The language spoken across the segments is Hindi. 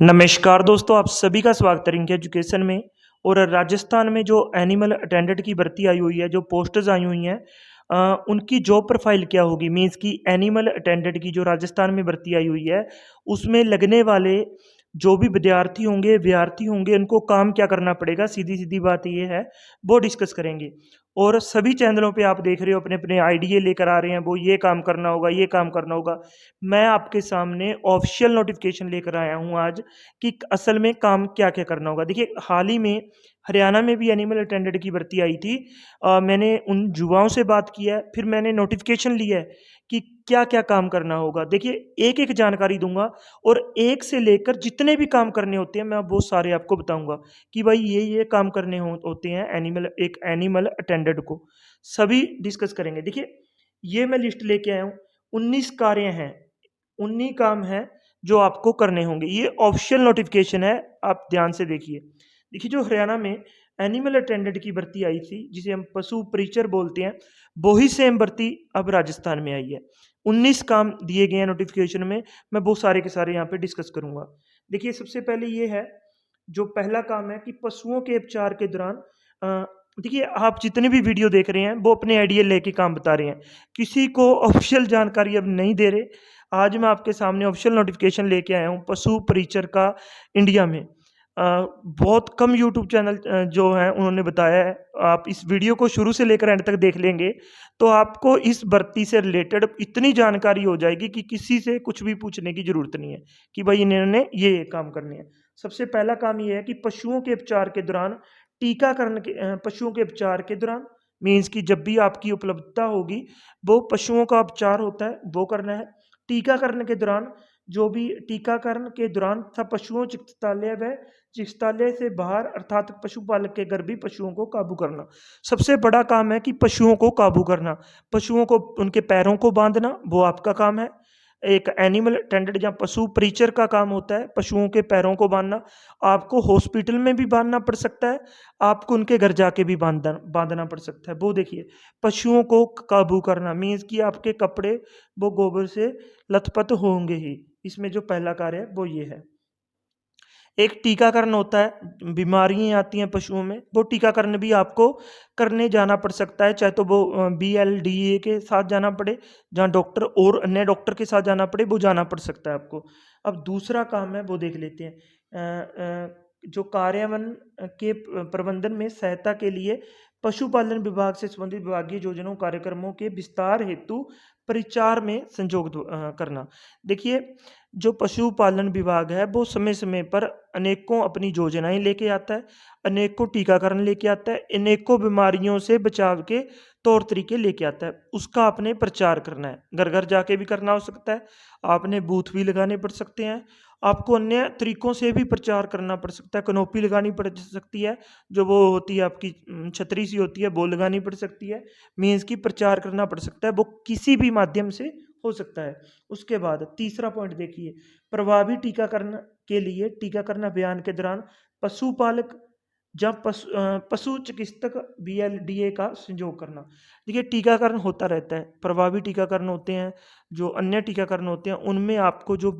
नमस्कार दोस्तों, आप सभी का स्वागत है रिंकी एजुकेशन में। और राजस्थान में जो एनिमल अटेंडेंट की भर्ती आई हुई है, जो पोस्ट्स आई हुई हैं, उनकी जॉब प्रोफाइल क्या होगी। मीन्स की एनिमल अटेंडेंट की जो राजस्थान में भर्ती आई हुई है, उसमें लगने वाले जो भी विद्यार्थी होंगे उनको काम क्या करना पड़ेगा। सीधी सीधी बात ये है, वो डिस्कस करेंगे। और सभी चैनलों पे आप देख रहे हो अपने अपने आइडिया लेकर आ रहे हैं, वो ये काम करना होगा, ये काम करना होगा। मैं आपके सामने ऑफिशियल नोटिफिकेशन लेकर आया हूँ आज कि असल में काम क्या-क्या करना होगा। देखिए, हाल ही में हरियाणा में भी एनिमल अटेंडेंट की भर्ती आई थी। मैंने उन युवाओं से बात की है, फिर मैंने नोटिफिकेशन लिया है कि क्या-क्या काम करना होगा। देखिए, एक-एक जानकारी दूँगा और एक से लेकर जितने भी काम करने होते हैं, मैं वो सारे आपको बताऊँगा कि भाई ये काम करने होते हैं एक एनिमल अटेंडेंट को। सभी डिस्कस करेंगे। देखिए, ये मैं लिस्ट लेके आया हूँ, 19 कार्य हैं। 19 काम हैं जो आपको करने होंगे। ये ऑफिशियल नोटिफिकेशन है, आप ध्यान से देखिए। देखिए, जो हरियाणा में एनिमल अटेंडेंट की भर्ती आई थी, जिसे हम पशु परिचर बोलते हैं, वो ही सेम भर्ती अब राजस्थान में आई है। 19 काम दिए गए हैं नोटिफिकेशन में, मैं वो सारे के सारे यहाँ पे डिस्कस करूँगा। देखिए, सबसे पहले ये है, जो पहला काम है कि पशुओं के उपचार के दौरान अ, देखिए, आप जितने भी वीडियो देख रहे हैं, वो अपने आइडिया लेके काम बता रहे हैं। किसी को ऑफिशियल जानकारी अब नहीं दे रहे। आज मैं आपके सामने ऑफिशियल नोटिफिकेशन लेके आया हूँ पशु परिचर का इंडिया में। बहुत कम यूट्यूब चैनल जो हैं उन्होंने बताया है। आप इस वीडियो को शुरू से लेकर एंड तक देख लेंगे तो आपको इस भर्ती से रिलेटेड इतनी जानकारी हो जाएगी कि किसी से कुछ भी पूछने की ज़रूरत नहीं है कि भाई इन्होंने ये काम करने हैं। सबसे पहला काम ये है कि पशुओं के उपचार के दौरान पशुओं के उपचार के दौरान मीन्स कि जब भी आपकी उपलब्धता होगी, वो पशुओं का उपचार होता है, वो करना है। टीकाकरण के दौरान जो भी टीकाकरण के दौरान तथा पशुओं चिकित्सालय व चिकित्सालय से बाहर अर्थात पशुपालक के गर्भी पशुओं को काबू करना। सबसे बड़ा काम है कि पशुओं को काबू करना। पशुओं को उनके पैरों को बांधना वो आपका काम है। एक एनिमल अटेंडेंट या पशु परिचर का काम होता है पशुओं के पैरों को बांधना। आपको हॉस्पिटल में भी बांधना पड़ सकता है, आपको उनके घर जाके भी बांधना पड़ सकता है। वो देखिए, पशुओं को काबू करना मीन्स कि आपके कपड़े वो गोबर से लथपथ होंगे ही। इसमें जो पहला कार्य है वो ये है। एक टीकाकरण होता है, बीमारियाँ आती हैं पशुओं में, वो टीकाकरण भी आपको करने जाना पड़ सकता है, चाहे तो वो बीएलडीए के साथ जाना पड़े, जहाँ डॉक्टर और अन्य डॉक्टर के साथ जाना पड़े, वो जाना पड़ सकता है आपको। अब दूसरा काम है वो देख लेते हैं। जो कार्यान्वयन के प्रबंधन में सहायता के लिए पशुपालन विभाग से संबंधित विभागीय योजनाओं कार्यक्रमों के विस्तार हेतु परिचार में करना। देखिए, जो पशुपालन विभाग है वो समय-समय पर अनेकों अपनी योजनाएँ लेके आता है, अनेकों टीकाकरण लेके आता है, अनेकों बीमारियों से बचाव के तौर तरीके लेके आता है। उसका आपने प्रचार करना है, घर-घर जाके भी करना हो सकता है, आपने बूथ भी लगाने पड़ सकते हैं, आपको अन्य तरीकों से भी प्रचार करना पड़ सकता है, कैनोपी लगानी पड़ सकती है, जो वो होती है आपकी छतरी सी होती है, वो लगानी पड़ सकती है, मीन्स कि प्रचार करना पड़ सकता है, वो किसी भी माध्यम से हो सकता है। उसके बाद तीसरा पॉइंट देखिए, प्रभावी टीकाकरण के लिए टीकाकरण अभियान के दौरान पशुपालक जब पशु चिकित्सक बीएलडीए का संयोग करना। देखिए, टीकाकरण होता रहता है, प्रभावी टीकाकरण होते हैं, जो अन्य टीकाकरण होते हैं, उनमें आपको जो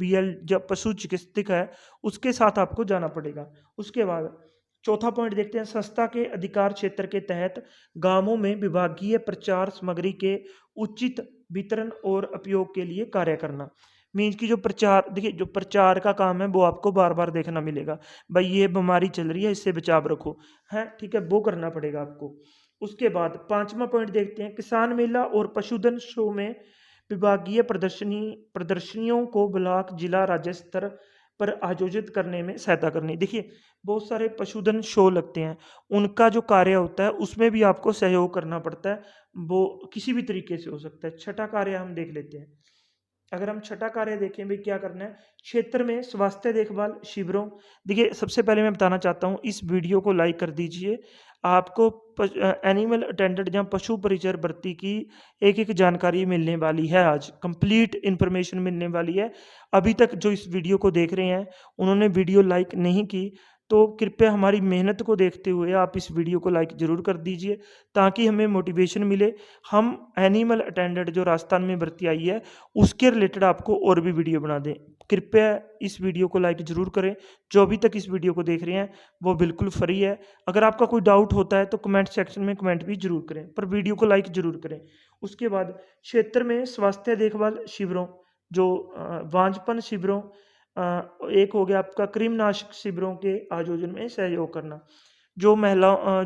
जब पशु चिकित्सक है, उसके साथ आपको जाना पड़ेगा। उसके बाद चौथा पॉइंट देखते हैं, संस्था के अधिकार क्षेत्र के तहत गाँवों में विभागीय प्रचार सामग्री के उचित वितरण और उपयोग के लिए कार्य करना। मीन्स कि जो प्रचार देखिए, जो प्रचार का काम है वो आपको बार-बार देखना मिलेगा। भाई ये बीमारी चल रही है, इससे बचाव रखो, हैं? ठीक है, वो करना पड़ेगा आपको। उसके बाद 5वां पॉइंट देखते हैं, किसान मेला और पशुधन शो में विभागीय प्रदर्शनियों को ब्लॉक, जिला, राज्य स्तर पर आयोजित करने में सहायता करनी। देखिए, बहुत सारे पशुधन शो लगते हैं, उनका जो कार्य होता है उसमें भी आपको सहयोग करना पड़ता है, वो किसी भी तरीके से हो सकता है। छठा कार्य हम देख लेते हैं। अगर हम छठा कार्य देखें भाई क्या करना है, क्षेत्र में स्वास्थ्य देखभाल शिविरों। देखिए, सबसे पहले मैं बताना चाहता हूँ, इस वीडियो को लाइक कर दीजिए। आपको एनिमल अटेंडेंट या पशु परिचर भर्ती की एक-एक जानकारी मिलने वाली है आज, कंप्लीट इन्फॉर्मेशन मिलने वाली है। अभी तक जो इस वीडियो को देख रहे हैं, उन्होंने वीडियो लाइक नहीं की, तो कृपया हमारी मेहनत को देखते हुए आप इस वीडियो को लाइक ज़रूर कर दीजिए, ताकि हमें मोटिवेशन मिले। हम एनिमल अटेंडेंट जो राजस्थान में भर्ती आई है, उसके रिलेटेड आपको और भी वीडियो बना दें। कृपया इस वीडियो को लाइक ज़रूर करें। जो अभी तक इस वीडियो को देख रहे हैं वो बिल्कुल फ्री है। अगर आपका कोई डाउट होता है तो कमेंट सेक्शन में कमेंट भी ज़रूर करें, पर वीडियो को लाइक ज़रूर करें। उसके बाद क्षेत्र में स्वास्थ्य देखभाल शिविरों, जो वांझपन शिविरों, एक हो गया आपका कृमिनाशक शिविरों के आयोजन में सहयोग करना। जो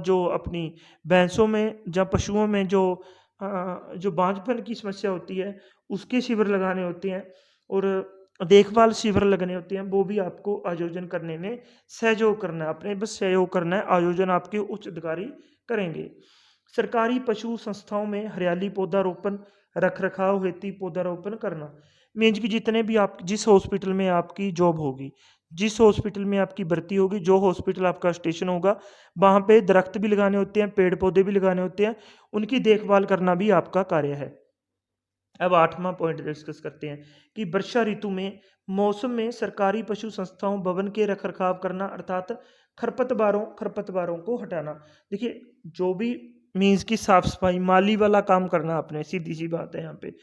जो अपनी भैंसों में या पशुओं में जो बांझपन की समस्या होती है, उसके शिविर लगाने होते हैं और देखभाल शिविर लगने होते हैं, वो भी आपको आयोजन करने में सहयोग करना है। अपने बस सहयोग करना है, आयोजन आपके उच्च अधिकारी करेंगे। सरकारी पशु संस्थाओं में हरियाली पौधारोपण, रख-रखाव हेतु पौधारोपण करना। मीन्स कि जितने भी आप जिस हॉस्पिटल में आपकी जॉब होगी, जिस हॉस्पिटल में आपकी भर्ती होगी, जो हॉस्पिटल आपका स्टेशन होगा, वहाँ पे दरख्त भी लगाने होते हैं, पेड़-पौधे भी लगाने होते हैं, उनकी देखभाल करना भी आपका कार्य है। अब 8वां पॉइंट डिस्कस करते हैं कि वर्षा ऋतु में मौसम में सरकारी पशु संस्थाओं भवन के रखरखाव करना, अर्थात खरपतवारों को हटाना। देखिए, जो भी मीन्स की साफ सफाई माली वाला काम करना आपने, सीधी सी बात है यहाँ पे।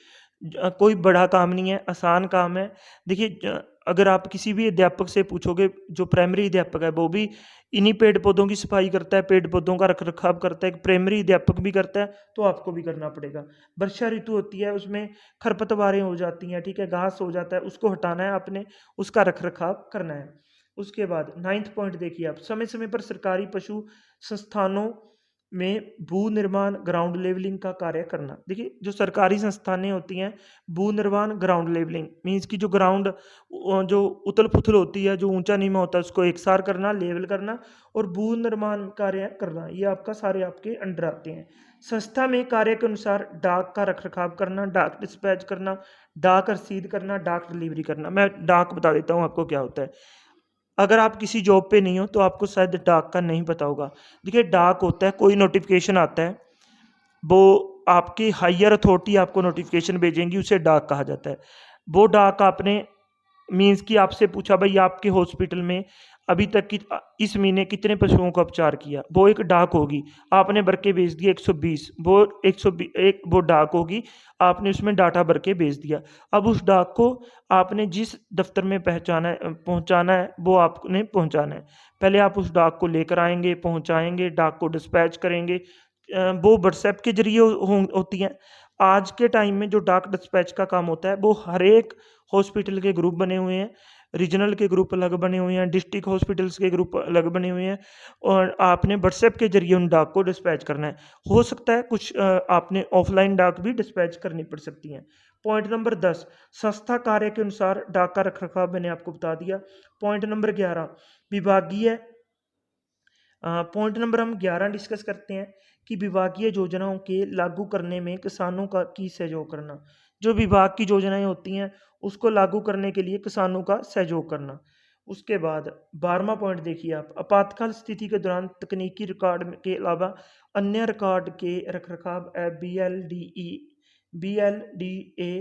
कोई बड़ा काम नहीं है, आसान काम है। देखिए, अगर आप किसी भी अध्यापक से पूछोगे, जो प्राइमरी अध्यापक है वो भी इन्हीं पेड़ पौधों की सफाई करता है, पेड़ पौधों का रख रखाव करता है, एक प्राइमरी अध्यापक भी करता है, तो आपको भी करना पड़ेगा। वर्षा ऋतु होती है, उसमें खरपतवारें हो जाती हैं, ठीक है, घास हो जाता है, उसको हटाना है आपने, उसका रख रखाव करना है। उसके बाद 9वां पॉइंट देखिए आप, समय समय पर सरकारी पशु संस्थानों में भू निर्माण, ग्राउंड लेवलिंग का कार्य करना। देखिए, जो सरकारी संस्थानें होती हैं, भू निर्माण, ग्राउंड लेवलिंग मीन्स की जो ग्राउंड जो उथल पुथल होती है, जो ऊंचा नीवा होता है, उसको एकसार करना, लेवल करना और भू निर्माण कार्य करना, ये आपका सारे आपके अंडर आते हैं। संस्था में कार्य के अनुसार डाक का रख रखाव करना, डाक डिस्पैच करना, डाक रसीद करना, डाक डिलीवरी करना। मैं डाक बता देता हूँ आपको क्या होता है। अगर आप किसी जॉब पे नहीं हो तो आपको शायद डाक का नहीं पता होगा। देखिए, डाक होता है, कोई नोटिफिकेशन आता है, वो आपकी हायर अथॉरिटी आपको नोटिफिकेशन भेजेंगी, उसे डाक कहा जाता है। वो डाक आपने मीन्स कि आपसे पूछा, भाई आपके हॉस्पिटल में अभी तक की इस महीने कितने पशुओं का उपचार किया, वो एक डाक होगी। आपने भर के भेज दिया 120, वो 101 वो डाक होगी, आपने उसमें डाटा भर के भेज दिया। अब उस डाक को आपने जिस दफ्तर में पहुंचाना है, वो आपने पहुंचाना है। पहले आप उस डाक को लेकर आएंगे, पहुंचाएंगे, डाक को डिस्पैच करेंगे। वो व्हाट्सएप के जरिए होती हैं। आज के टाइम में जो डाक डिस्पैच का काम होता है, वो हर एक हॉस्पिटल के ग्रुप बने हुए हैं, रीजनल के ग्रुप अलग बने हुए हैं, डिस्ट्रिक्ट हॉस्पिटल्स के ग्रुप अलग बने हुए हैं और आपने व्हाट्सएप के जरिए उन डाक को डिस्पैच करना है। हो सकता है कुछ आपने ऑफलाइन डाक भी डिस्पैच करनी पड़ सकती हैं। पॉइंट नंबर 10, संस्था कार्य के अनुसार डाक का रखरखाव मैंने आपको बता दिया। पॉइंट नंबर 11, विभागीय पॉइंट नंबर हम 11 डिस्कस करते हैं कि विभागीय योजनाओं के लागू करने में किसानों का की सहयोग करना। जो विभाग की योजनाएं होती हैं, उसको लागू करने के लिए किसानों का सहयोग करना। उसके बाद 12वां पॉइंट देखिए आप, आपातकाल स्थिति के दौरान तकनीकी रिकॉर्ड के अलावा अन्य रिकॉर्ड के रखरखाव, BLDA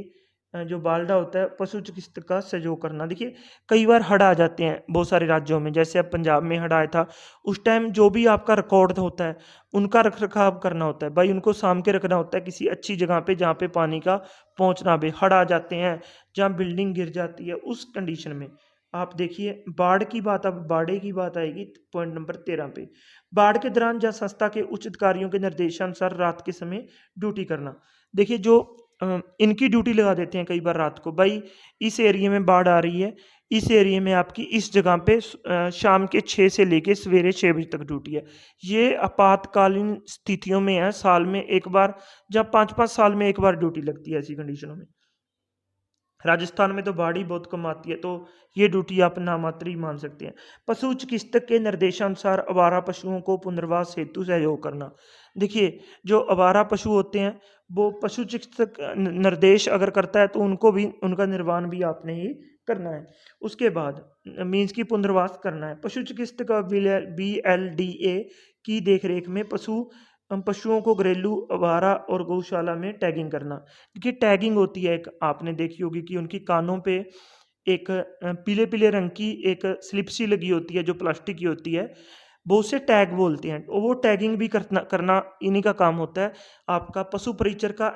जो बाल्डा होता है, पशु चिकित्सक का सहयोग करना। देखिए, कई बार हड़ आ जाते हैं बहुत सारे राज्यों में, जैसे अब पंजाब में हड़ आया था, उस टाइम जो भी आपका रिकॉर्ड होता है, उनका रख रखाव करना होता है भाई, उनको साम के रखना होता है किसी अच्छी जगह पे, जहाँ पे पानी का पहुँचना भी। हड़ आ जाते हैं, जहाँ बिल्डिंग गिर जाती है, उस कंडीशन में आप देखिए बाढ़ की बात, अब बाढ़े की बात आएगी पॉइंट नंबर 13 पे। बाढ़ के दौरान जहाँ संस्था के उच्च अधिकारियों के निर्देशानुसार रात के समय ड्यूटी करना। देखिए, जो इनकी ड्यूटी लगा देते हैं कई बार रात को, भाई इस एरिया में बाढ़ आ रही है, इस एरिया में आपकी इस जगह पे शाम के 6 से लेके सवेरे 6 बजे तक ड्यूटी है। ये आपातकालीन स्थितियों में है, साल में एक बार, जब 5-5 साल में एक बार ड्यूटी लगती है ऐसी कंडीशनों में। राजस्थान में तो बाढ़ ही बहुत कम आती है, तो ये ड्यूटी आप नामात्र ही मान सकते हैं। पशु चिकित्सक के निर्देशानुसार आवारा पशुओं को पुनर्वास हेतु सहयोग करना। देखिए, जो आवारा पशु होते हैं, वो पशु चिकित्सक निर्देश अगर करता है तो उनको भी, उनका निर्वाण भी आपने ही करना है। उसके बाद मीन्स की पुनर्वास करना है। पशु चिकित्सक BLDA की देखरेख में पशुओं को घरेलू, आवारा और गौशाला में टैगिंग करना। देखिए, टैगिंग होती है एक, आपने देखी होगी कि उनकी कानों पे एक पीले पीले रंग की एक स्लिप सी लगी होती है, जो प्लास्टिक की होती है, वो उसे टैग बोलते हैं। और वो टैगिंग भी करना करना इन्हीं का काम होता है। आपका पशु परिचर का